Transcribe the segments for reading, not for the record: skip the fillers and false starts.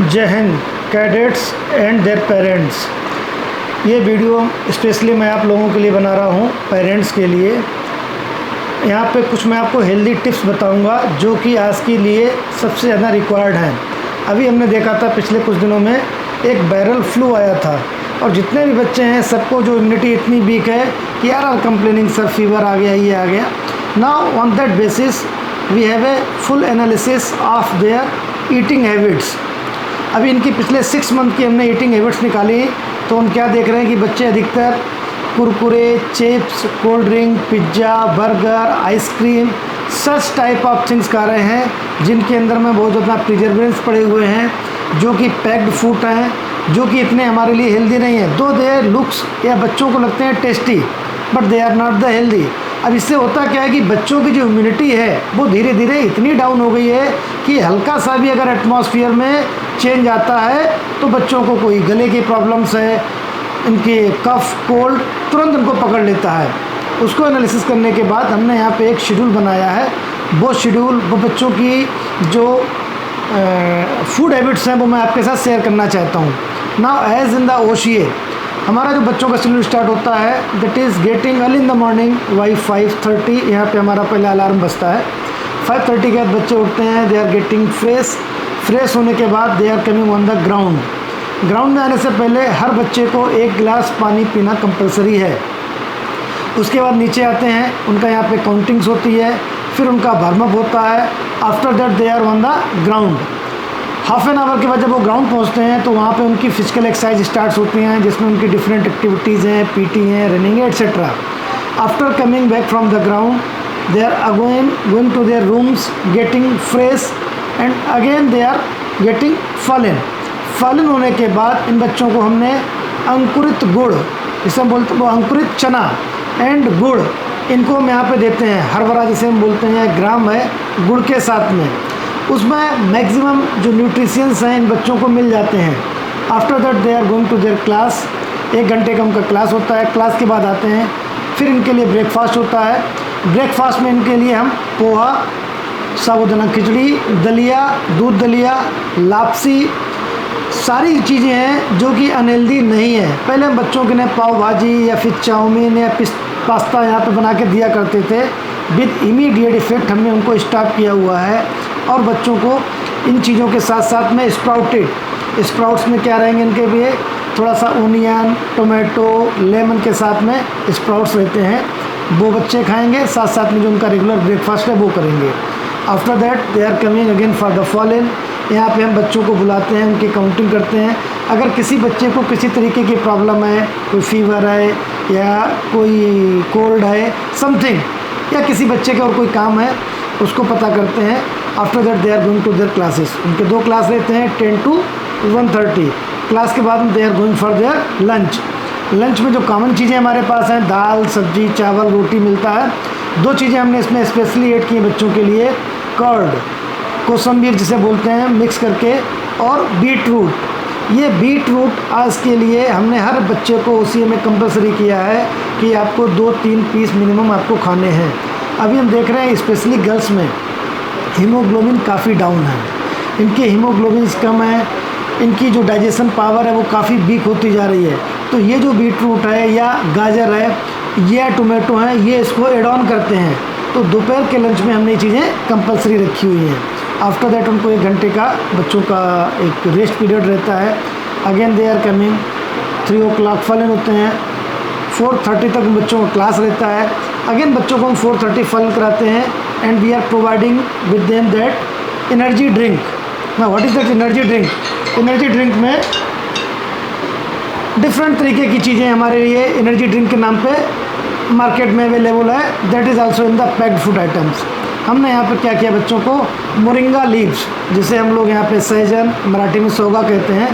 जय Hind cadets and their parents. ये video specially मैं आप लोगों के लिए बना रहा हूँ, पेरेंट्स के लिए। यहाँ पे कुछ मैं आपको हेल्दी टिप्स बताऊँगा जो कि आज के लिए सबसे ज़्यादा रिक्वायर्ड हैं। अभी हमने देखा था पिछले कुछ दिनों में एक वायरल फ्लू आया था और जितने भी बच्चे हैं सबको जो इम्यूनिटी इतनी वीक है कि आर कंप्लेनिंग सर फीवर आ गया, ये आ गया। Now on that basis we have a full analysis of their eating habits. अभी इनकी पिछले 6 मंथ की हमने ईटिंग हैबिट्स निकाली तो हम क्या देख रहे हैं कि बच्चे अधिकतर Kurkure, chips, cold drink, pizza, burger, ice cream, such type of things खा रहे हैं जिनके अंदर में बहुत ज़्यादा प्रिजर्वेटिव्स पड़े हुए हैं, जो कि पैक्ड फूड हैं, जो कि इतने हमारे लिए हेल्दी नहीं है। दो दे लुक्स या बच्चों को लगते हैं tasty, but they are not the healthy. अब इससे होता क्या है कि बच्चों की जो इम्यूनिटी है वो धीरे धीरे इतनी डाउन हो गई है कि हल्का सा भी अगर एटमॉस्फेयर में चेंज आता है तो बच्चों को कोई गले की प्रॉब्लम्स है, इनके कफ, कोल्ड तुरंत उनको पकड़ लेता है। उसको एनालिसिस करने के बाद हमने यहाँ पे एक शेड्यूल बनाया है। वो शेड्यूल वो बच्चों की जो फूड हैबिट्स हैं वो मैं आपके साथ शेयर करना चाहता हूँ। नाउ एज इन द ओशिए हमारा जो बच्चों का शेड्यूल स्टार्ट होता है that is getting early in the morning by 5:30। यहाँ पे हमारा पहला अलार्म बजता है। 5:30 के बाद बच्चे उठते हैं, दे आर गेटिंग फ्रेश होने के बाद they are coming on the ground. Ground में आने से पहले हर बच्चे को 1 गिलास पानी पीना कंपलसरी है। उसके बाद नीचे आते हैं, उनका यहाँ पे काउंटिंग्स होती है, फिर उनका वार्म अप होता है। After that they are on the ground. Half an hour के बाद जब वो ग्राउंड पहुँचते हैं तो वहाँ पे उनकी फिजिकल एक्सरसाइज स्टार्ट होती हैं जिसमें उनकी डिफरेंट एक्टिविटीज़ हैं, पीटी हैं, रनिंग है, etcetera. After coming back from the ground they are again going to their rooms, getting fresh and again they are getting fall in होने के बाद इन बच्चों को हमने अंकुरित गुड़, जिसे हम बोलते हैं वो अंकुरित चना एंड गुड़, इनको हम यहाँ पे देते हैं। हरभरा जिसे हम बोलते हैं, ग्राम है गुड़ के साथ में। उसमें मैक्सिमम जो न्यूट्रिशंस हैं इन बच्चों को मिल जाते हैं। After that they are going to their class. 1 घंटे का उनका क्लास होता है। क्लास के बाद आते हैं, फिर इनके लिए ब्रेकफास्ट होता है। ब्रेकफास्ट में इनके लिए हम पोहा, साबूदाना खिचड़ी, दलिया, दूध दलिया, लापसी, सारी चीज़ें हैं जो कि अनहेल्दी नहीं है। पहले हम बच्चों के लिए पाव भाजी या फिर चाउमीन या पास्ता यहाँ पे बना के दिया करते थे। विद इमीडिएट इफेक्ट हमने उनको स्टॉप किया हुआ है और बच्चों को इन चीज़ों के साथ साथ में स्प्राउट्स में क्या रहेंगे इनके लिए, थोड़ा सा ओनियन, टोमेटो, लेमन के साथ में स्प्राउट्स रहते हैं, वो बच्चे खाएंगे। साथ साथ में जो उनका रेगुलर ब्रेकफास्ट है वो करेंगे। After that they are coming again for the fall in. यहाँ पे हम बच्चों को बुलाते हैं, उनकी काउंटिंग करते हैं। अगर किसी बच्चे को किसी तरीके की प्रॉब्लम है, कोई फीवर है या कोई कोल्ड है समथिंग, या किसी बच्चे का और कोई काम है, उसको पता करते हैं। After that they are going to their classes. उनके 2 क्लास रहते हैं, 10 to 1:30। क्लास के बाद they are going for their lunch. Lunch में जो कॉमन चीज़ें हमारे पास हैं, दाल, सब्जी, चावल, रोटी मिलता है। 2 चीज़ें हमने इसमें स्पेशली ऐड की हैं बच्चों के लिए, कर्ड, कोसंबीर जिसे बोलते हैं, मिक्स करके, और बीट रूट। ये बीट रूट आज के लिए हमने हर बच्चे को उसी में कंपलसरी किया है कि आपको 2-3 पीस मिनिमम आपको खाने हैं। अभी हम देख रहे हैं स्पेशली गर्ल्स में हीमोग्लोबिन काफ़ी डाउन है, इनके हीमोग्लोबिन कम है, इनकी जो डाइजेशन पावर है वो काफ़ी वीक होती जा रही है। तो ये जो बीट रूट है या गाजर है या टोमेटो है, ये इसको एड ऑन करते हैं। तो दोपहर के लंच में हमने ये चीज़ें कंपलसरी रखी हुई हैं। आफ्टर दैट उनको 1 घंटे का बच्चों का एक रेस्ट पीरियड रहता है। Again they are coming 3 o'clock फलन होते हैं। 4:30 तक बच्चों का क्लास रहता है। अगेन बच्चों को हम 4:30 फलन कराते हैं and we are providing with them that energy drink. ना what is that energy drink? Energy drink में डिफरेंट तरीके की चीज़ें हमारे लिए एनर्जी ड्रिंक के नाम पे मार्केट में अवेलेबल है। That is also in the packed food items. हमने यहाँ पे क्या किया, बच्चों को मोरिंगा लीव्स, जिसे हम लोग यहाँ पे सहजन, मराठी में सोगा कहते हैं,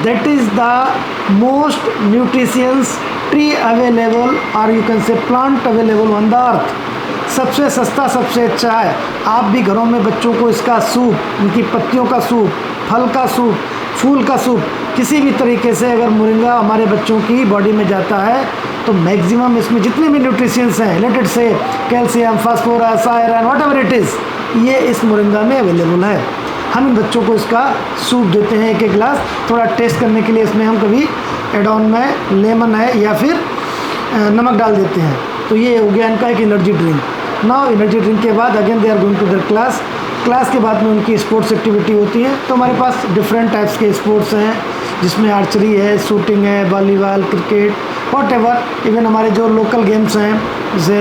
that is the most nutritious tree available और you can say plant available on the earth. सबसे सस्ता, सबसे अच्छा है। आप भी घरों में बच्चों को इसका सूप, इनकी पत्तियों का सूप, फल का सूप, फूल का सूप, किसी भी तरीके से अगर मोरिंगा हमारे बच्चों की बॉडी में जाता है तो मैक्सिमम इसमें जितने भी न्यूट्रिशंस हैं, लेटेड से calcium, phosphorus, iron, whatever it is, ये इस मोरिंगा में अवेलेबल है। हम इन बच्चों को इसका सूप देते हैं 1-1 गिलास, थोड़ा टेस्ट करने के लिए इसमें हम कभी एड ऑन में लेमन है या फिर नमक डाल देते हैं। तो ये हो गया इनका एक energy drink. Now energy drink के बाद again they are going to their class के बाद में उनकी स्पोर्ट्स एक्टिविटी होती है। तो हमारे पास डिफरेंट टाइप्स के स्पोर्ट्स हैं, जिसमें आर्चरी है, शूटिंग है, वॉलीबॉल, क्रिकेट, व्हाटएवर। इवन हमारे जो लोकल गेम्स हैं जैसे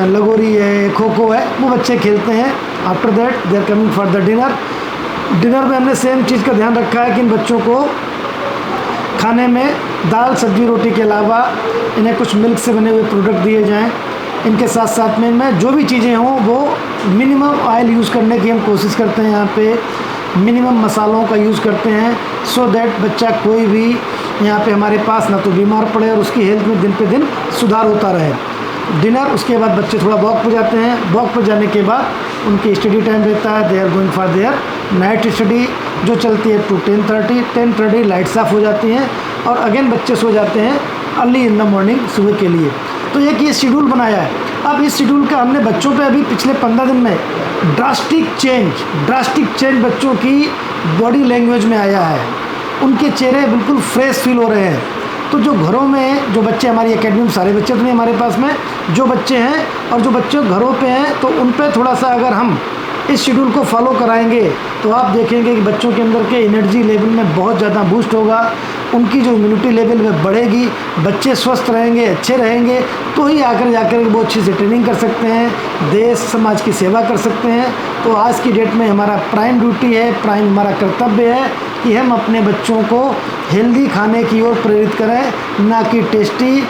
लगोरी है, खो खो है, वो बच्चे खेलते हैं। After that they are coming for the dinner में हमने सेम चीज़ का ध्यान रखा है कि इन बच्चों को खाने में दाल सब्जी रोटी के अलावा इन्हें कुछ मिल्क से बने हुए प्रोडक्ट दिए जाएं। इनके साथ साथ में इनमें जो भी चीज़ें हों वो मिनिमम ऑयल यूज़ करने की हम कोशिश करते हैं। यहाँ पे मिनिमम मसालों का यूज़ करते हैं सो दैट बच्चा कोई भी यहाँ पे हमारे पास ना तो बीमार पड़े और उसकी हेल्थ में दिन पे दिन सुधार होता रहे। डिनर, उसके बाद बच्चे थोड़ा वॉक पर जाते हैं। वॉक पर जाने के बाद उनकी स्टडी टाइम रहता है। They are going for their night study जो चलती है टू 10:30 लाइट्स ऑफ हो जाती हैं और अगेन बच्चे सो जाते हैं अर्ली इन द मॉर्निंग सुबह के लिए। तो एक ये शेड्यूल बनाया है। अब इस शेड्यूल का हमने बच्चों पे अभी पिछले 15 दिन में ड्रास्टिक चेंज बच्चों की बॉडी लैंग्वेज में आया है। उनके चेहरे बिल्कुल फ्रेश फील हो रहे हैं। तो जो घरों में जो बच्चे, हमारी एकेडमी में सारे बच्चे तो नहीं हमारे पास में, जो बच्चे हैं और जो बच्चे घरों पे हैं, तो उन पे थोड़ा सा अगर हम इस शेड्यूल को फॉलो कराएंगे तो आप देखेंगे कि बच्चों के अंदर के एनर्जी लेवल में बहुत ज़्यादा बूस्ट होगा। उनकी जो इम्यूनिटी लेवल में बढ़ेगी, बच्चे स्वस्थ रहेंगे, अच्छे रहेंगे, तो ही आकर जाकर वो अच्छी से ट्रेनिंग कर सकते हैं, देश समाज की सेवा कर सकते हैं। तो आज की डेट में हमारा प्राइम ड्यूटी है, प्राइम हमारा कर्तव्य है कि हम अपने बच्चों को हेल्दी खाने की ओर प्रेरित करें, ना कि tasty.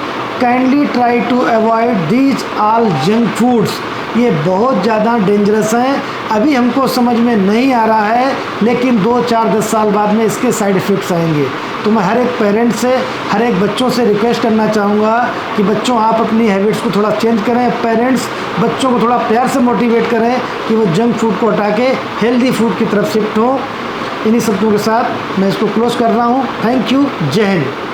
Kindly try to avoid these all junk foods. ये बहुत ज़्यादा डेंजरस हैं। अभी हमको समझ में नहीं आ रहा है, लेकिन 2, 4, 10 साल बाद में इसके साइड इफ़ेक्ट्स आएंगे। तो मैं हर एक पेरेंट्स से, हर एक बच्चों से रिक्वेस्ट करना चाहूँगा कि बच्चों आप अपनी हैबिट्स को थोड़ा चेंज करें। पेरेंट्स बच्चों को थोड़ा प्यार से मोटिवेट करें कि वो जंक फूड को हटा के हेल्दी फूड की तरफ शिफ्ट हो। इन्हीं शब्दों के साथ मैं इसको क्लोज कर रहा हूँ। Thank you. जय हिंद।